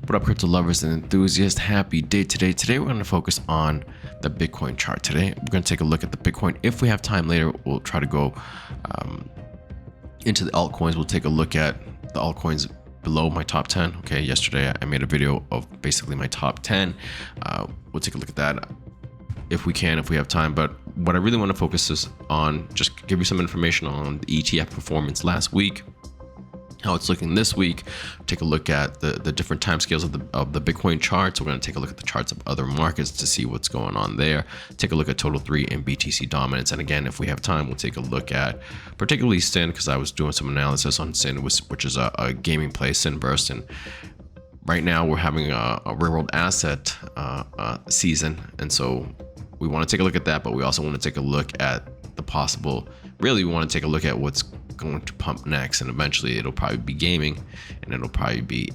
What up, crypto lovers and enthusiasts? Happy day today. Today we're going to focus on the Bitcoin chart. Today we're going to take a look at the Bitcoin. If we have time later, we'll try to go into the altcoins. We'll take a look at the altcoins below my top 10. Okay, yesterday I made a video of basically my top 10. We'll take a look at that if we can, if we have time. But what I really want to focus is on, just give you some information on the ETF performance last week, how it's looking this week. Take a look at the different timescales of the Bitcoin charts. We're going to take a look at the charts of other markets to see what's going on there. Take a look at total 3 and BTC dominance. And again, if we have time, we'll take a look at particularly Sin, because I was doing some analysis on Sin, which is a gaming play, Sinverse. And right now we're having a real world asset season, and so we want to take a look at that. But we also want to take a look at the possible, really we want to take a look at what's going to pump next, and eventually it'll probably be gaming, and it'll probably be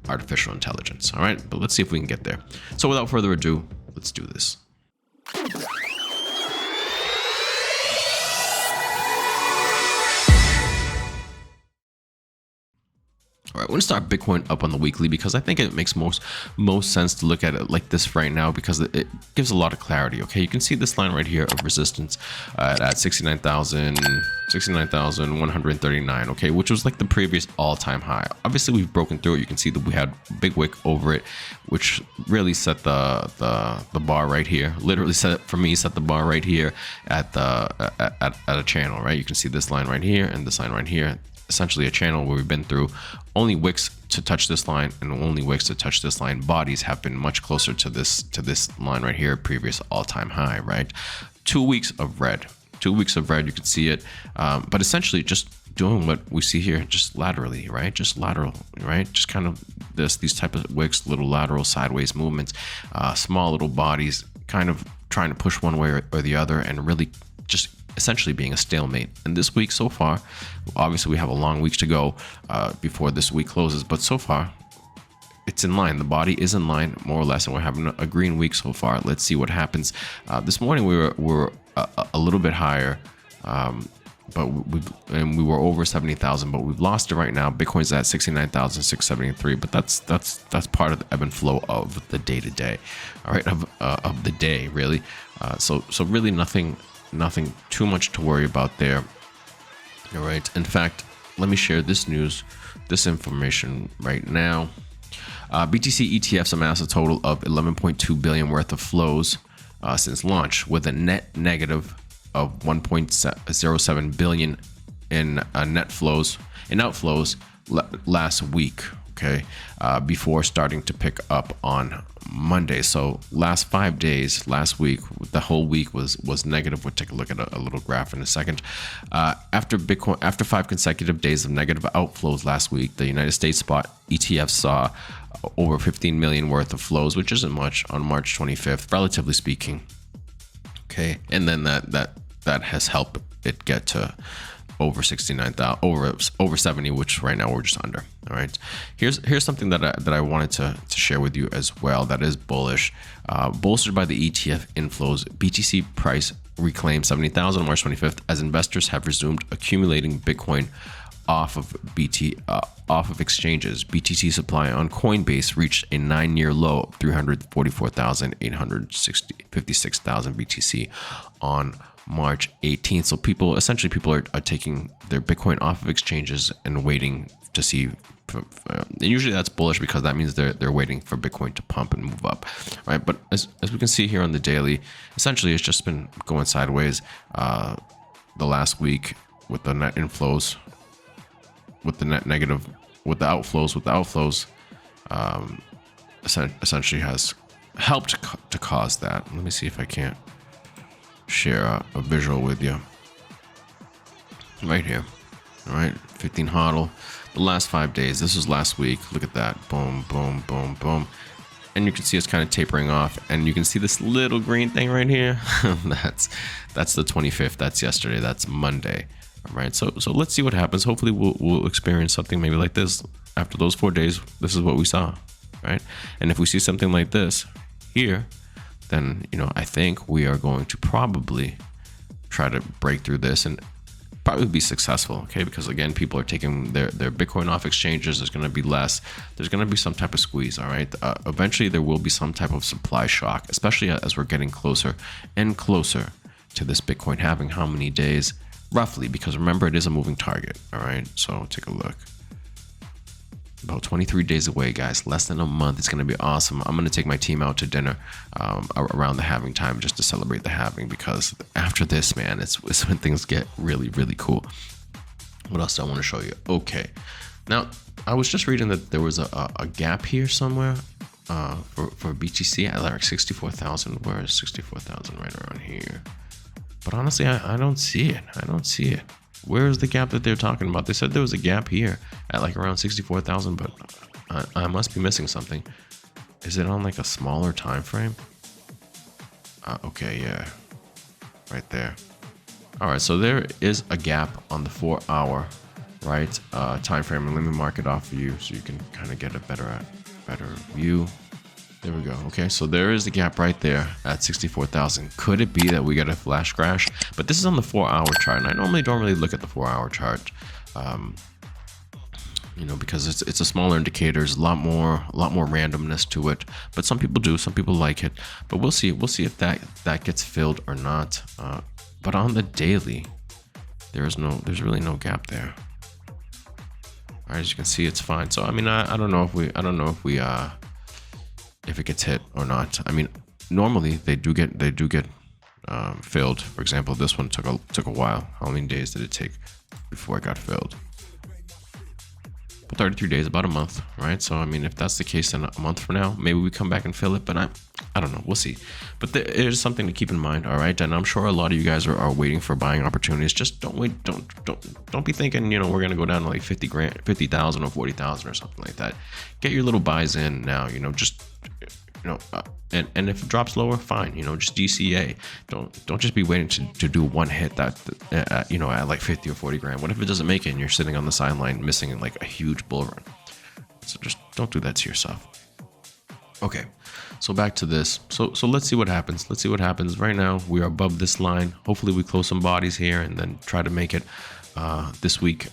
artificial intelligence. All right, but let's see if we can get there. So without further ado, let's do this. All right, we're gonna start Bitcoin up on the weekly, because I think it makes most sense to look at it like this right now, because it gives a lot of clarity. Okay, you can see this line right here of resistance at 69,139. Okay, which was like the previous all-time high. Obviously, we've broken through it. You can see that we had a big wick over it, which really set the bar right here. Literally set the bar right here at a channel. Right, you can see this line right here and this line right here. Essentially a channel where we've been through. Only wicks to touch this line and only wicks to touch this line. Bodies have been much closer to this line right here, previous all-time high. Right, 2 weeks of red. 2 weeks of red. You can see it, but essentially just doing what we see here, just laterally, right? Just lateral, right? Just kind of these type of wicks, little lateral sideways movements, small little bodies, kind of trying to push one way or the other, and really just essentially being a stalemate. And this week so far, obviously we have a long week to go before this week closes, but so far it's in line. The body is in line more or less, and we're having a green week so far. Let's see what happens. This morning we were a little bit higher, but we were over 70,000, but we've lost it right now. Bitcoin's at 69,673, but that's part of the ebb and flow of the day to day. All right, of the day really. So really nothing too much to worry about there. All right, in fact, let me share this information right now. BTC ETFs amass a total of 11.2 billion worth of flows since launch, with a net negative of 1.07 billion in net flows and outflows last week. Okay, before starting to pick up on Monday. So last 5 days, last week, the whole week was negative. We'll take a look at a little graph in a second. After 5 consecutive days of negative outflows last week, the United States spot ETF saw over 15 million worth of flows, which isn't much on March 25th, relatively speaking. Okay, and then that has helped it get to over 69,000, over 70, which right now we're just under. All right, here's something that I wanted to share with you as well. That is bullish, bolstered by the ETF inflows. BTC price reclaimed 70,000 on March 25th as investors have resumed accumulating Bitcoin off of exchanges. BTC supply on Coinbase reached a 9-year low of 344,856,000 BTC on March 18th. So people are taking their Bitcoin off of exchanges and waiting to see. And usually that's bullish, because that means they're waiting for Bitcoin to pump and move up, right? But as we can see here on the daily, essentially it's just been going sideways the last week, with the net inflows, with the net negative, with the outflows, essentially has helped to cause that. Let me see if I can't share a visual with you right here. All right, 15 hodl, the last 5 days. This was last week. Look at that. Boom, boom, boom, boom. And you can see it's kind of tapering off, and you can see this little green thing right here. that's the 25th. That's yesterday. That's Monday. All right, so let's see what happens. Hopefully we'll experience something maybe like this after those 4 days. This is what we saw, right? And if we see something like this here, then I think we are going to probably try to break through this and probably be successful, okay? Because again, people are taking their Bitcoin off exchanges. There's going to be less. There's going to be some type of squeeze, all right? Eventually, there will be some type of supply shock, especially as we're getting closer and closer to this Bitcoin halving. How many days? Roughly, because remember, it is a moving target, all right? So take a look. About 23 days away, guys. Less than a month. It's going to be awesome. I'm going to take my team out to dinner around the halving time just to celebrate the halving, because after this, man, it's when things get really, really cool. What else do I want to show you? Okay. Now, I was just reading that there was a gap here somewhere for BTC at like 64,000. Where is 64,000? Right around here. But honestly, I don't see it. I don't see it. Where is the gap that they're talking about? They said there was a gap here at like around 64,000, but I must be missing something. Is it on like a smaller time frame? Okay, yeah, right there. All right, so there is a gap on the 4-hour, right, time frame, and let me mark it off for you so you can kind of get a better view. There we go. Okay, so there is the gap right there at 64,000. Could it be that we get a flash crash? But this is on the 4-hour chart, and I normally don't really look at the 4-hour chart, you know, because it's a smaller indicator. There's a lot more randomness to it. But some people do. Some people like it. But we'll see. We'll see if that gets filled or not. But on the daily, there's really no gap there. All right, as you can see, it's fine. So I mean, I don't know if if it gets hit or not. I mean, normally they do get filled. For example, this one took a while. How many days did it take before it got filled? 33 days, about a month, right? So I mean, if that's the case, then a month from now, maybe we come back and fill it. But I don't know. We'll see. But there is something to keep in mind, all right? And I'm sure a lot of you guys are waiting for buying opportunities. Just don't wait. Don't be thinking, you know, we're gonna go down to like 50,000 or 40,000 or something like that. Get your little buys in now. You know, just and if it drops lower, fine. You know, just DCA. Don't just be waiting to do one hit that you know, at like 50 or 40 grand. What if it doesn't make it and you're sitting on the sideline missing like a huge bull run? So just don't do that to yourself. Okay, so back to this. So let's see what happens. Let's see what happens. Right now we are above this line. Hopefully we close some bodies here and then try to make it this week.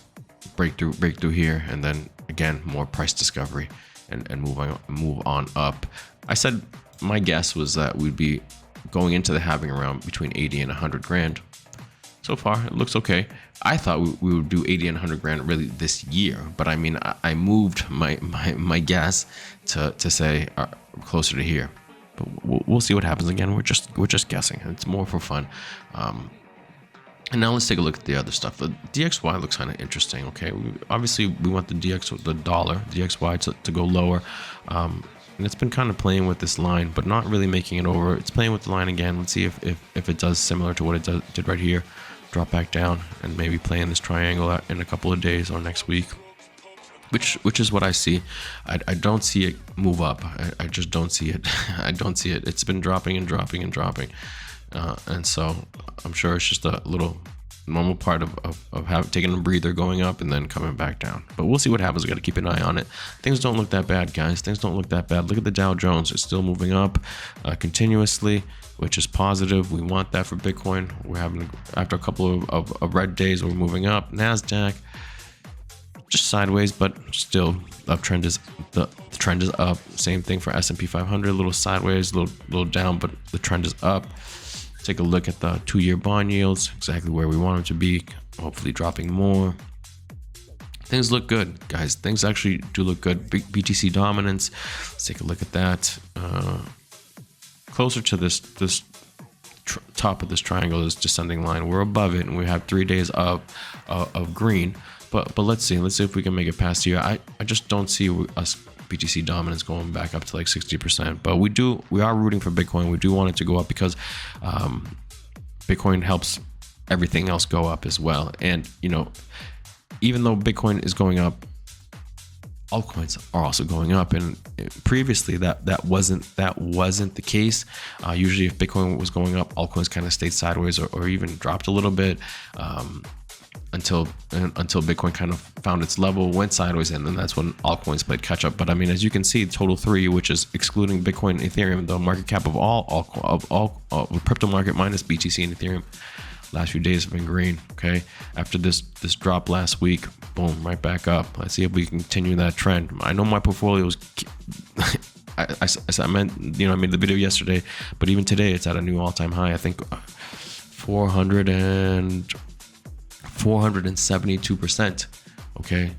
Breakthrough here, and then again more price discovery and move on up. I said my guess was that we'd be going into the halving around between 80 and 100 grand. So far, it looks okay. I thought we would do 80 and 100 grand really this year, but I mean, I moved my guess to say closer to here. But we'll see what happens. Again, we're just guessing. It's more for fun. And now let's take a look at the other stuff. The DXY looks kind of interesting. Okay, obviously we want the DXY to go lower. And it's been kind of playing with this line, but not really making it over. It's playing with the line again. Let's see if it does similar to what it did right here. Drop back down and maybe play in this triangle in a couple of days or next week. Which is what I see. I don't see it move up. I just don't see it. I don't see it. It's been dropping and dropping and dropping. And so I'm sure it's just a little normal part of taking a breather, going up and then coming back down. But we'll see what happens. We got to keep an eye on it. Things don't look that bad, guys. Things don't look that bad. Look at the Dow Jones. It's still moving up continuously, which is positive. We want that for Bitcoin. We're having, after a couple of red days, we're moving up. NASDAQ just sideways, but still uptrend is the trend is up. Same thing for S&P 500, a little sideways, a little down, but the trend is up. Take a look at the 2-year bond yields, exactly where we want them to be, hopefully dropping more. Things look good, guys. Things actually do look good. Big BTC dominance. Let's take a look at that. Closer to this top of this triangle, this descending line. We're above it, and we have 3 days of green. But let's see if we can make it past here. I just don't see us BTC dominance going back up to like 60%. But we are rooting for Bitcoin. We do want it to go up because Bitcoin helps everything else go up as well. And you know, even though Bitcoin is going up, altcoins are also going up. And previously that wasn't the case. Usually if Bitcoin was going up, altcoins kind of stayed sideways or even dropped a little bit. Until Bitcoin kind of found its level, went sideways, and then that's when altcoins played catch up. But I mean, as you can see, total 3, which is excluding Bitcoin and Ethereum, the market cap of all crypto market minus BTC and Ethereum, Last few days have been green. Okay, after this drop last week, boom, right back up. Let's see if we can continue that trend. I know my portfolio is I meant, you know, I made the video yesterday, but even today it's at a new all-time high. I think 472%. Okay,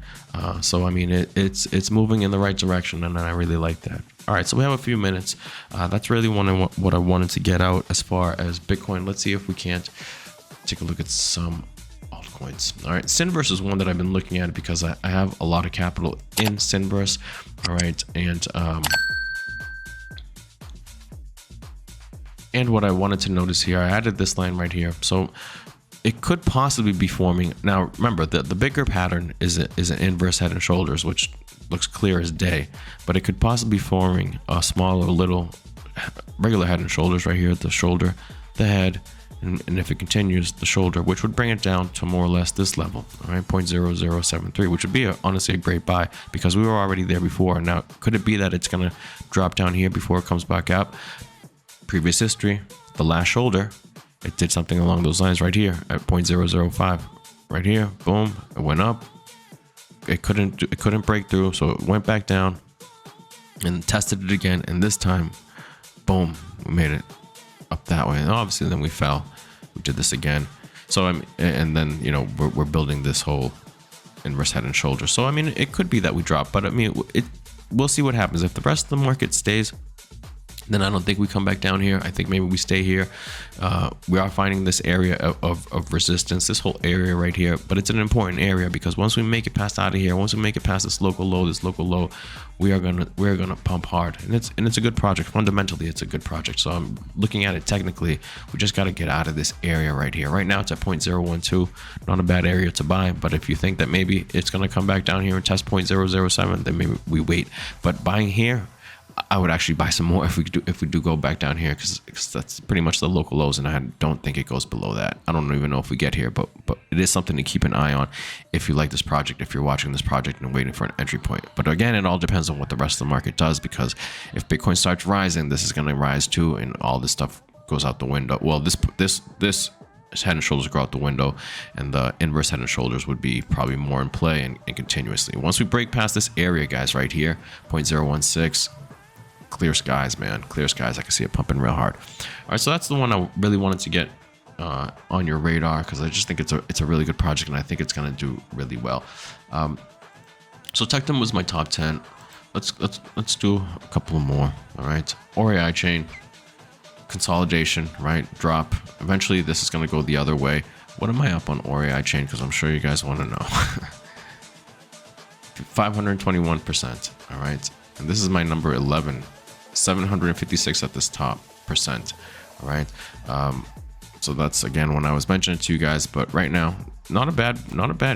so I mean it's moving in the right direction, and I really like that. All right, so we have a few minutes. That's really what I wanted to get out as far as Bitcoin. Let's see if we can't take a look at some altcoins. All right, Synverse is one that I've been looking at because I have a lot of capital in Synverse. All right, and what I wanted to notice here, I added this line right here. So it could possibly be forming. Now, remember, the bigger pattern is an inverse head and shoulders, which looks clear as day, but it could possibly be forming a smaller little regular head and shoulders right here, the shoulder, the head, and if it continues, the shoulder, which would bring it down to more or less this level, all right, 0.0073, which would be honestly a great buy because we were already there before. Now, could it be that it's going to drop down here before it comes back up? Previous history, the last shoulder, it did something along those lines right here at 0.005, right here, boom, it went up. It couldn't break through, so it went back down and tested it again, and this time, boom, we made it up that way. And obviously, then we fell. We did this again. So and then, you know, we're building this whole inverse head and shoulders. So I mean, it could be that we drop, but I mean, we'll see what happens. If the rest of the market stays, then I don't think we come back down here. I think maybe we stay here. We are finding this area of resistance, this whole area right here, but it's an important area because once we make it past out of here, once we make it past this local low, we're gonna pump hard, and it's a good project. Fundamentally, it's a good project. So I'm looking at it technically. We just got to get out of this area right here. Right now, it's at 0.012, not a bad area to buy. But if you think that maybe it's gonna come back down here and test 0.007, then maybe we wait. But buying here, I would actually buy some more if we do go back down here, because that's pretty much the local lows, and I don't think it goes below that. I don't even know if we get here, but it is something to keep an eye on if you like this project, if you're watching this project and waiting for an entry point. But again, it all depends on what the rest of the market does, because if Bitcoin starts rising, this is going to rise too, and all this stuff goes out the window. Well, this head and shoulders go out the window, and the inverse head and shoulders would be probably more in play and continuously. Once we break past this area, guys, right here, 0.016. Clear skies, man. Clear skies. I can see it pumping real hard. All right, so that's the one I really wanted to get on your radar, because I just think it's a really good project, and I think it's going to do really well. So Tectum was my top 10. Let's do a couple more. All right, RAI chain consolidation, right? Drop. Eventually, this is going to go the other way. What am I up on RAI chain? Because I'm sure you guys want to know. 521%. All right, and this is my number 11. 756 at this top percent. All right, so that's again when I was mentioning it to you guys, but right now not a bad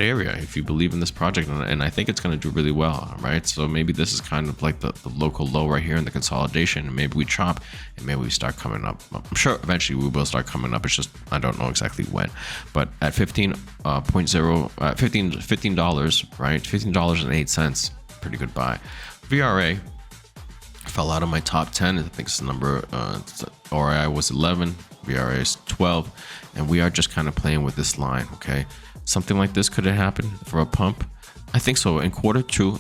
area if you believe in this project, and I think it's going to do really well. All right, so maybe this is kind of like the local low right here in the consolidation, and maybe we chop and maybe we start coming up. I'm sure eventually we will start coming up. It's just I don't know exactly when. But at $15, right, $15.08, pretty good buy. VRA fell out of my top 10. I think it's the number RAI was 11, VRA is 12, and we are just kind of playing with this line. Okay, something like this could have happened for a pump. I think so. In quarter two,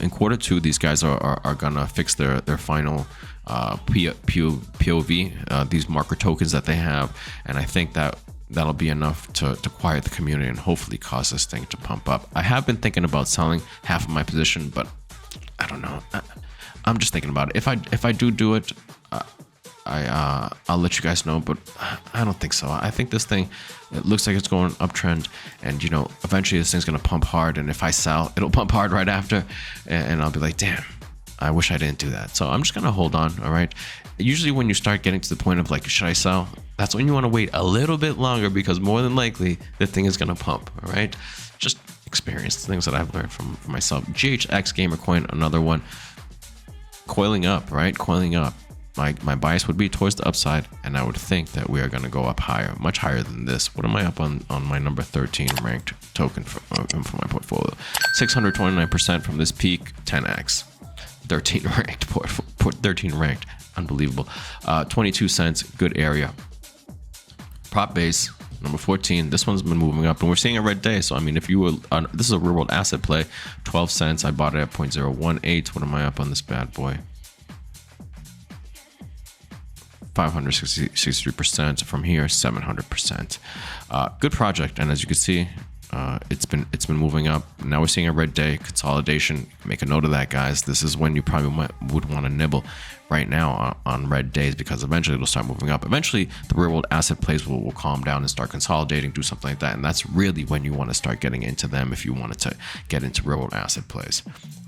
these guys are gonna fix their final POV, these marker tokens that they have, and I think that'll be enough to quiet the community and hopefully cause this thing to pump up. I have been thinking about selling half of my position, but I don't know. I'm just thinking about it. If I do it, I'll let you guys know, but I don't think so. I think this thing, it looks like it's going uptrend, and you know, eventually this thing's gonna pump hard, and if I sell, it'll pump hard right after, and I'll be like, damn, I wish I didn't do that. So I'm just gonna hold on. All right, usually when you start getting to the point of like, should I sell, that's when you want to wait a little bit longer, because more than likely the thing is gonna pump. All right, just experience, things that I've learned from myself. GHX Gamer Coin, another one, coiling up, right? Coiling up. My bias would be towards the upside, and I would think that we are going to go up higher, much higher than this. What am I up on my number 13 ranked token for my portfolio? 629% from this peak, 10x. 13 ranked, unbelievable. 22 cents, good area. Prop base, Number 14, this one's been moving up, and we're seeing a red day. So I mean, if you were this is a real world asset play, 12 cents. I bought it at 0.018. What am I up on this bad boy? 563%. From here, 700%. Good project, and as you can see, it's been moving up. Now we're seeing a red day consolidation. Make a note of that, guys. This is when you probably would want to nibble right now on red days, because eventually it'll start moving up. Eventually the real world asset plays will calm down and start consolidating, do something like that, and that's really when you want to start getting into them if you wanted to get into real world asset plays,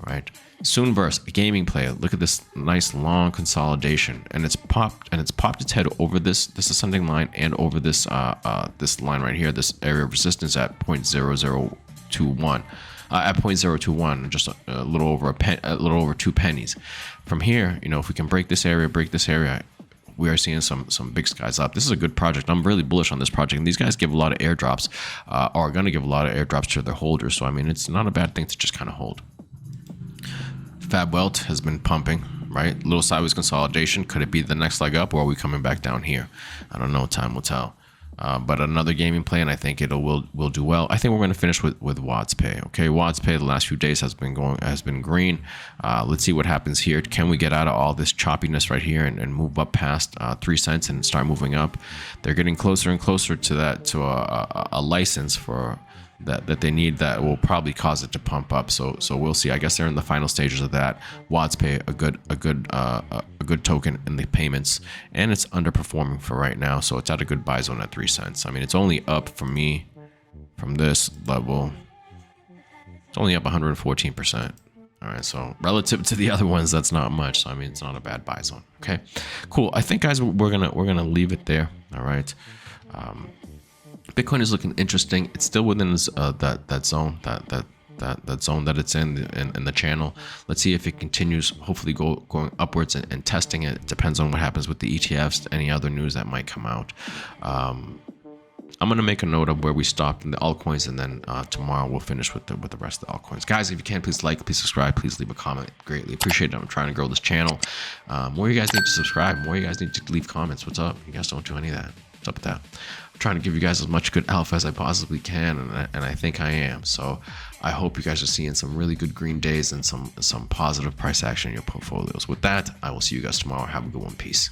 right? Soonverse, a gaming play. Look at this nice long consolidation, and it's popped its head over this ascending line and over this this line right here, this area of resistance at 0.0021. At 0.021, just a little over 2 pennies. From here, you know, if we can break this area, we are seeing some big skies up. This is a good project. I'm really bullish on this project, and these guys give a lot of airdrops, or are going to give a lot of airdrops to their holders. So I mean, it's not a bad thing to just kind of hold. Fab Welt has been pumping, right? Little sideways consolidation. Could it be the next leg up, or are we coming back down here? I don't know. Time will tell. But another gaming play, and I think will do well. I think we're going to finish with WadsPay. Okay, WadsPay the last few days has been green. Let's see what happens here. Can we get out of all this choppiness right here and move up past 3 cents and start moving up? They're getting closer and closer to that, to a license for that they need, that will probably cause it to pump up. So we'll see. I guess they're in the final stages of that. WadsPay, a good token in the payments, and it's underperforming for right now, so it's at a good buy zone at 3 cents. I mean, it's only up for me from this level. It's only up 114%. All right, so relative to the other ones, that's not much. So I mean, it's not a bad buy zone. Okay, cool. I think, guys, we're gonna leave it there. All right. Bitcoin is looking interesting. It's still within this, that zone, that zone that it's in the channel. Let's see if it continues, hopefully going upwards and testing it. It depends on what happens with the ETFs, any other news that might come out. I'm gonna make a note of where we stopped in the altcoins, and then tomorrow we'll finish with the rest of the altcoins. Guys, if you can, please like, please subscribe, please leave a comment. Greatly appreciate it. I'm trying to grow this channel. More you guys need to subscribe, more you guys need to leave comments. What's up? You guys don't do any of that. What's up with that? I'm trying to give you guys as much good alpha as I possibly can, and I think I am. So I hope you guys are seeing some really good green days and some positive price action in your portfolios. With that, I will see you guys tomorrow. Have a good one. Peace.